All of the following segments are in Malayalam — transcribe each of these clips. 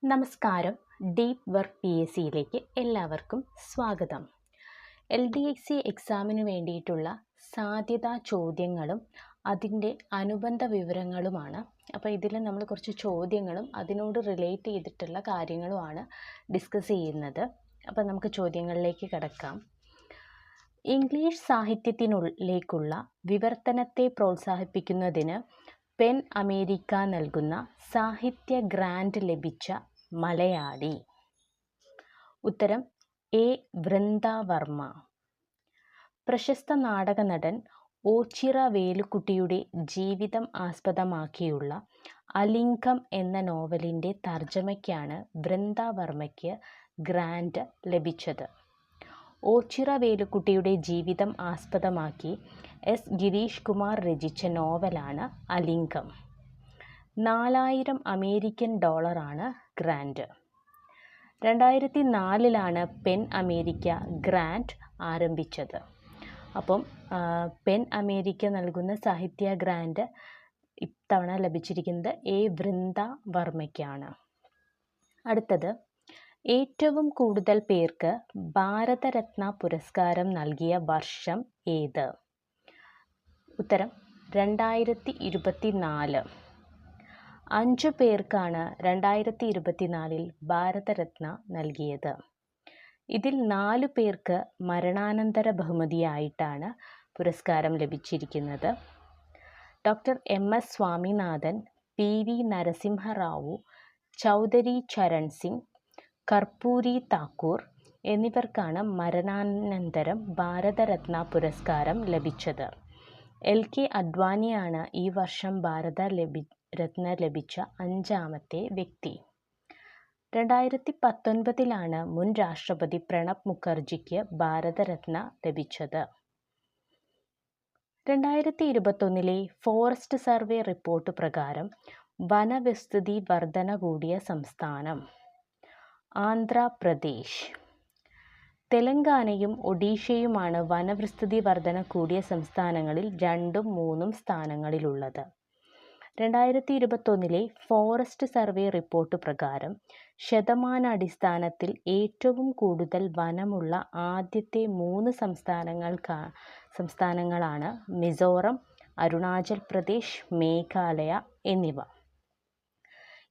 നമസ്കാരം. ഡീപ്പ് വർക്ക് പി എസ് സിയിലേക്ക് എല്ലാവർക്കും സ്വാഗതം. LDC എക്സാമിന് വേണ്ടിയിട്ടുള്ള സാധ്യതാ ചോദ്യങ്ങളും അതിൻ്റെ അനുബന്ധ വിവരങ്ങളുമാണ്. അപ്പോൾ ഇതിൽ നമ്മൾ കുറച്ച് ചോദ്യങ്ങളും അതിനോട് റിലേറ്റ് ചെയ്തിട്ടുള്ള കാര്യങ്ങളുമാണ് ഡിസ്കസ് ചെയ്യുന്നത്. അപ്പോൾ നമുക്ക് ചോദ്യങ്ങളിലേക്ക് കടക്കാം. ഇംഗ്ലീഷ് സാഹിത്യത്തിനുള്ളിലേക്കുള്ള വിവർത്തനത്തെ പ്രോത്സാഹിപ്പിക്കുന്നതിന് പെൻ അമേരിക്ക നൽകുന്ന സാഹിത്യ ഗ്രാൻഡ് ലഭിച്ച മലയാളി. ഉത്തരം എ. വൃന്ദാവർമ്മ. പ്രശസ്ത നാടക നടൻ ഓച്ചിറ വേലുക്കുട്ടിയുടെ ജീവിതം ആസ്പദമാക്കിയുള്ള അലിംഗം എന്ന നോവലിൻ്റെ തർജ്ജമയ്ക്കാണ് വൃന്ദാവർമ്മയ്ക്ക് ഗ്രാൻഡ് ലഭിച്ചത്. ഓച്ചിറ വേലുക്കുട്ടിയുടെ ജീവിതം ആസ്പദമാക്കി എസ്. ഗിരീഷ് കുമാർ രചിച്ച നോവലാണ് അലിംഗം. 4000 അമേരിക്കൻ ഡോളറാണ് ഗ്രാൻഡ്. 2004 പെൻ അമേരിക്ക ഗ്രാൻഡ് ആരംഭിച്ചത്. അപ്പം പെൻ അമേരിക്ക നൽകുന്ന സാഹിത്യ ഗ്രാൻഡ് ഇത്തവണ ലഭിച്ചിരിക്കുന്നത് എ. വൃന്ദാവർമ്മയ്ക്കാണ്. അടുത്തത്, ഏറ്റവും കൂടുതൽ പേർക്ക് ഭാരതരത്ന പുരസ്കാരം നൽകിയ വർഷം ഏത്? ഉത്തരം 2024. 5 പേർക്കാണ് 2024 ഭാരതരത്ന നൽകിയത്. ഇതിൽ 4 പേർക്ക് മരണാനന്തര ബഹുമതിയായിട്ടാണ് പുരസ്കാരം ലഭിച്ചിരിക്കുന്നത്. Doctor MS Swaminathan, PV Narasimha Rao, Chaudhary Charan Singh, Karpoori Thakur എന്നിവർക്കാണ് മരണാനന്തരം ഭാരതരത്ന പുരസ്കാരം ലഭിച്ചത്. LK അദ്വാനിയാണ് ഈ വർഷം ഭാരതരത്ന ലഭിച്ച 5ാമത്തെ വ്യക്തി. 2019 മുൻ രാഷ്ട്രപതി പ്രണബ് മുഖർജിക്ക് ഭാരതരത്ന ലഭിച്ചത്. 2021 ഫോറസ്റ്റ് സർവേ റിപ്പോർട്ട് പ്രകാരം വനവിസ്തൃതി വർധന കൂടിയ സംസ്ഥാനം ആന്ധ്രാപ്രദേശ്. തെലങ്കാനയും ഒഡീഷയുമാണ് വനവിസ്തൃതി വർധന കൂടിയ സംസ്ഥാനങ്ങളിൽ 2ഉം 3ഉം സ്ഥാനങ്ങളിലുള്ളത്. 2021 ഫോറസ്റ്റ് സർവേ റിപ്പോർട്ട് പ്രകാരം ശതമാനാടിസ്ഥാനത്തിൽ ഏറ്റവും കൂടുതൽ വനമുള്ള ആദ്യത്തെ 3 സംസ്ഥാനങ്ങളാണ് മിസോറം, അരുണാചൽ പ്രദേശ്, മേഘാലയ എന്നിവ.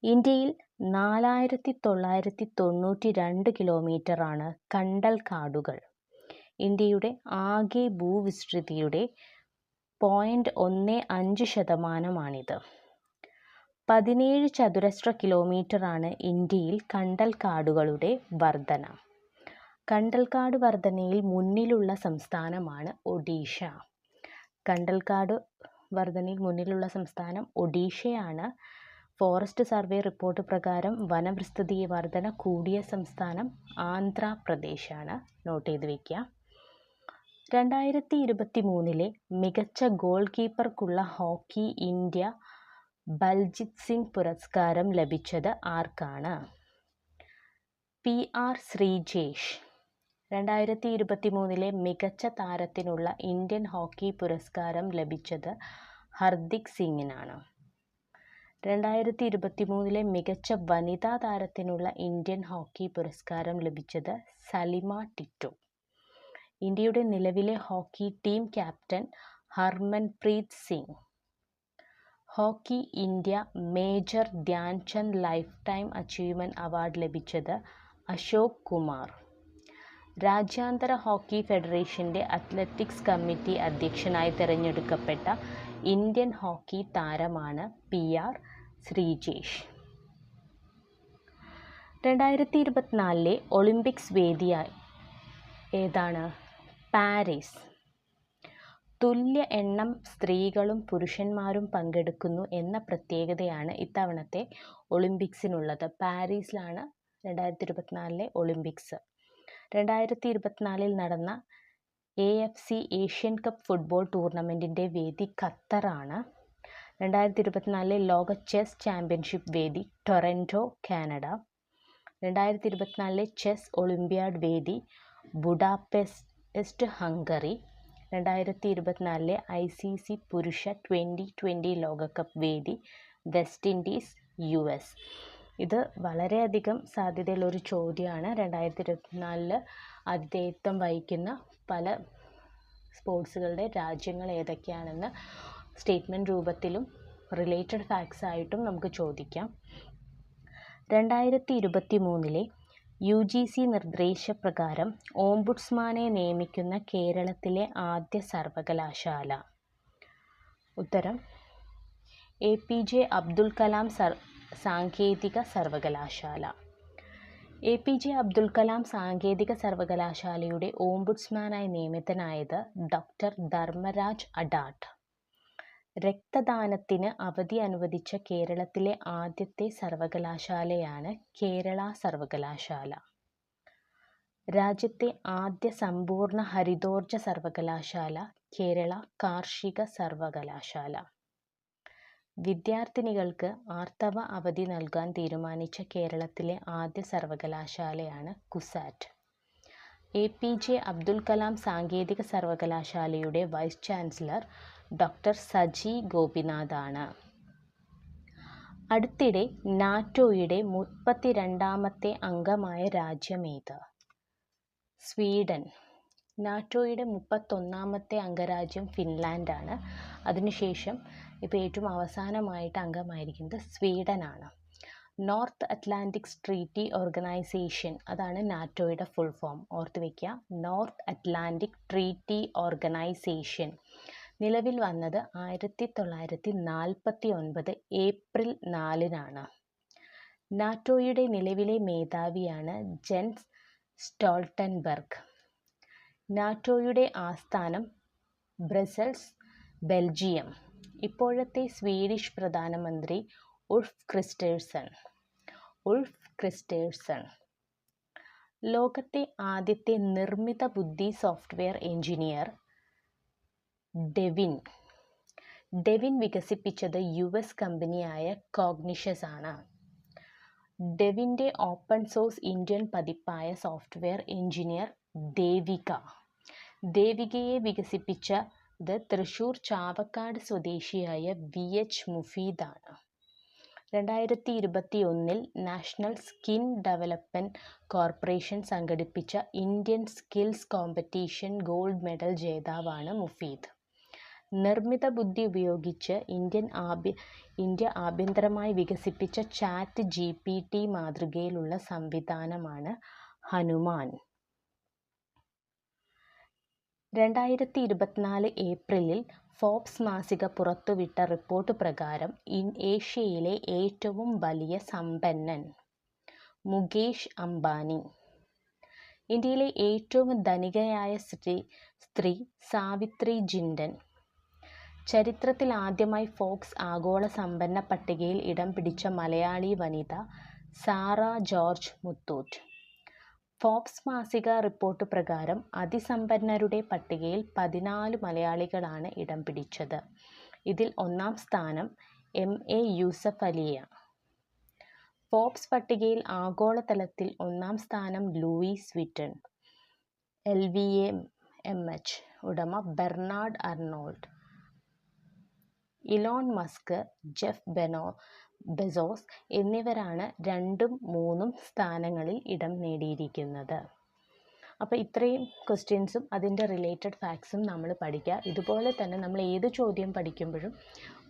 ഇന്ത്യയിൽ 4992 കിലോമീറ്ററാണ് കണ്ടൽക്കാടുകൾ. ഇന്ത്യയുടെ ആകെ ഭൂവിസ്തൃതിയുടെ 0.15%. 17 ചതുരശ്ര കിലോമീറ്ററാണ് ഇന്ത്യയിൽ കണ്ടൽക്കാടുകളുടെ വർധന. കണ്ടൽക്കാട് വർധനയിൽ മുന്നിലുള്ള സംസ്ഥാനമാണ് ഒഡീഷ. കണ്ടൽക്കാട് വർധനയിൽ മുന്നിലുള്ള സംസ്ഥാനം ഒഡീഷയാണ്. ഫോറസ്റ്റ് സർവേ റിപ്പോർട്ട് പ്രകാരം വനവിസ്തൃതി വർധന കൂടിയ സംസ്ഥാനം ആന്ധ്രാപ്രദേശാണ്. നോട്ട് ചെയ്ത് വയ്ക്കുക. 2023 മികച്ച ഗോൾ കീപ്പർക്കുള്ള ഹോക്കി ഇന്ത്യ ബൽജിത് സിംഗ് പുരസ്കാരം ലഭിച്ചത് ആർക്കാണ്? PR ശ്രീജേഷ്. 2023 മികച്ച താരത്തിനുള്ള ഇന്ത്യൻ ഹോക്കി പുരസ്കാരം ലഭിച്ചത് ഹർദിക് സിംഗിനാണ്. 2023 മികച്ച വനിതാ താരത്തിനുള്ള ഇന്ത്യൻ ഹോക്കി പുരസ്കാരം ലഭിച്ചത് സലിമ ടിറ്റോ. ഇന്ത്യയുടെ നിലവിലെ hockey team captain Harmanpreet Singh. Hockey India major Dhyan Chand life time achievement award ലഭിച്ചത് അശോക് കുമാർ. രാജ്യാന്തര ഹോക്കി ഫെഡറേഷൻ്റെ അത്ലറ്റിക്സ് കമ്മിറ്റി അധ്യക്ഷനായി തിരഞ്ഞെടുക്കപ്പെട്ട ഇന്ത്യൻ ഹോക്കി താരമാണ് PR ശ്രീജേഷ്. 2024 ഒളിമ്പിക്സ് വേദി ഏതാണ്? പാരീസ്. തുല്യ എണ്ണം സ്ത്രീകളും പുരുഷന്മാരും പങ്കെടുക്കുന്നു എന്ന പ്രത്യേകതയാണ് ഇത്തവണത്തെ ഒളിമ്പിക്സിനുള്ളത്. പാരീസിലാണ് 2024 ഒളിമ്പിക്സ്. 2024 നടന്ന AFC ഏഷ്യൻ കപ്പ് ഫുട്ബോൾ ടൂർണമെൻറ്റിൻ്റെ വേദി ഖത്തറാണ്. 2024 ലോക ചെസ് ചാമ്പ്യൻഷിപ്പ് വേദി ടൊറൻറ്റോ, കാനഡ. 2024 ചെസ് ഒളിമ്പ്യാഡ് വേദി ബുഡാപെസ്റ്റ്, ഹംഗറി. 2024 ICC പുരുഷ 2020 ലോകകപ്പ് വേദി വെസ്റ്റ് ഇൻഡീസ്, US. ഇത് വളരെയധികം സാധ്യതയുള്ളൊരു ചോദ്യമാണ്. 2024 ആതിഥേയത്വം വഹിക്കുന്ന പല സ്പോർട്സുകളുടെ രാജ്യങ്ങൾ ഏതൊക്കെയാണെന്ന് സ്റ്റേറ്റ്മെൻറ്റ് രൂപത്തിലും റിലേറ്റഡ് ഫാക്ട്സ് ആയിട്ടും നമുക്ക് ചോദിക്കാം. 2023 UGC നിർദ്ദേശപ്രകാരം ഓംബുഡ്സ്മാനെ നിയമിക്കുന്ന കേരളത്തിലെ ആദ്യ സർവകലാശാല. ഉത്തരം APJ അബ്ദുൽ കലാം സാങ്കേതിക സർവകലാശാല. APJ അബ്ദുൽ കലാം സാങ്കേതിക സർവകലാശാലയുടെ ഓംബുഡ്സ്മാനായി നിയമിതനായത് ഡോക്ടർ ധർമ്മരാജ് അഡാട്ട്. രക്തദാനത്തിന് അവധി അനുവദിച്ച കേരളത്തിലെ ആദ്യത്തെ സർവകലാശാലയാണ് കേരള സർവകലാശാല. രാജ്യത്തെ ആദ്യ സമ്പൂർണ്ണ ഹരിതോർജ്ജ സർവകലാശാല കേരള കാർഷിക സർവകലാശാല. വിദ്യാർത്ഥിനികൾക്ക് ആർത്തവ അവധി നൽകാൻ തീരുമാനിച്ച കേരളത്തിലെ ആദ്യ സർവകലാശാലയാണ് കുസാറ്റ്. APJ അബ്ദുൽ കലാം സാങ്കേതിക സർവകലാശാലയുടെ വൈസ് ചാൻസലർ ഡോക്ടർ സജി ഗോപിനാഥാണ്. അടുത്തിടെ നാറ്റോയുടെ 32ാമത്തെ അംഗമായ രാജ്യമേത്? സ്വീഡൻ. നാറ്റോയുടെ 31ാമത്തെ അംഗരാജ്യം ഫിൻലാൻഡാണ്. അതിനുശേഷം ഇപ്പോൾ ഏറ്റവും അവസാനമായിട്ട് അംഗമായിരിക്കുന്നത് സ്വീഡനാണ്. നോർത്ത് അറ്റ്ലാന്റിക് ട്രീറ്റി ഓർഗനൈസേഷൻ, അതാണ് നാറ്റോയുടെ ഫുൾ ഫോം. ഓർത്ത് വയ്ക്കുക, നോർത്ത് അറ്റ്ലാന്റിക് ട്രീറ്റി ഓർഗനൈസേഷൻ നിലവിൽ വന്നത് 1949 ഏപ്രിൽ 4-നാണ്. നാറ്റോയുടെ നിലവിലെ മേധാവിയാണ് ജെൻസ് സ്റ്റോൾട്ടൻബർഗ്. നാറ്റോയുടെ ആസ്ഥാനം ബ്രസൽസ്, ബെൽജിയം. ഇപ്പോഴത്തെ സ്വീഡിഷ് പ്രധാനമന്ത്രി ഉൾഫ് ക്രിസ്റ്റേഴ്സൺ. ലോകത്തെ ആദ്യത്തെ നിർമ്മിത ബുദ്ധി സോഫ്റ്റ്വെയർ എഞ്ചിനീയർ ഡെവിൻ വികസിപ്പിച്ചത് US കമ്പനിയായ കോഗ്നിഷസ് ആണ്. ഡെവിൻ്റെ ഓപ്പൺ സോഴ്സ് ഇന്ത്യൻ പതിപ്പായ സോഫ്റ്റ്വെയർ എഞ്ചിനീയർ ദേവികയെ വികസിപ്പിച്ചത് തൃശ്ശൂർ ചാവക്കാട് സ്വദേശിയായ VH മുഫീദാണ്. 2021 നാഷണൽ സ്കിൽ ഡെവലപ്മെൻറ്റ് കോർപ്പറേഷൻ സംഘടിപ്പിച്ച Indian skills competition gold medal ജേതാവാണ് മുഫീദ്. നിർമ്മിത ബുദ്ധി ഉപയോഗിച്ച് ഇന്ത്യ ആഭ്യന്തരമായി വികസിപ്പിച്ച ചാറ്റ് GPT മാതൃകയിലുള്ള സംവിധാനമാണ് ഹനുമാൻ. 2024 ഏപ്രിലിൽ ഫോബ്സ് മാസിക പുറത്തുവിട്ട റിപ്പോർട്ട് പ്രകാരം ഏഷ്യയിലെ ഏറ്റവും വലിയ സമ്പന്നൻ മുകേഷ് അംബാനി. ഇന്ത്യയിലെ ഏറ്റവും ധനികയായ സ്ത്രീ സാവിത്രി ജിൻഡൻ. ചരിത്രത്തിൽ ആദ്യമായി ഫോബ്സ് ആഗോള സമ്പന്ന പട്ടികയിൽ ഇടം പിടിച്ച മലയാളി വനിത സാറ ജോർജ് മുത്തൂറ്റ്. ഫോബ്സ് മാസിക റിപ്പോർട്ട് പ്രകാരം അതിസമ്പന്നരുടെ പട്ടികയിൽ 14 മലയാളികളാണ് ഇടം പിടിച്ചത്. ഇതിൽ 1-ാം സ്ഥാനം MA യൂസഫലിയാണ്. ഫോബ്സ് പട്ടികയിൽ ആഗോളതലത്തിൽ 1-ാം സ്ഥാനം ലൂയിസ് വിറ്റൺ. LVMH ഉടമ Bernard Arnault. Elon Musk, Jeff Bezos എന്നിവരാണ് 2ഉം 3ഉം സ്ഥാനങ്ങളിൽ ഇടം നേടിയിരിക്കുന്നത്. അപ്പോൾ ഇത്രയും ക്വസ്റ്റ്യൻസും അതിൻ്റെ റിലേറ്റഡ് ഫാക്ട്സും നമ്മൾ പഠിക്കുക. ഇതുപോലെ തന്നെ നമ്മൾ ഏത് ചോദ്യം പഠിക്കുമ്പോഴും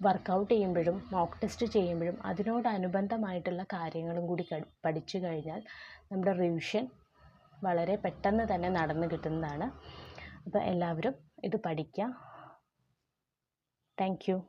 വർക്കൗട്ട് ചെയ്യുമ്പോഴും മോക്ക് ടെസ്റ്റ് ചെയ്യുമ്പോഴും അതിനോടനുബന്ധമായിട്ടുള്ള കാര്യങ്ങളും കൂടി പഠിച്ചു കഴിഞ്ഞാൽ നമ്മുടെ റിവിഷൻ വളരെ പെട്ടെന്ന് തന്നെ നടന്നു കിട്ടുന്നതാണ്. അപ്പോൾ എല്ലാവരും ഇത് പഠിക്കുക. Thank you.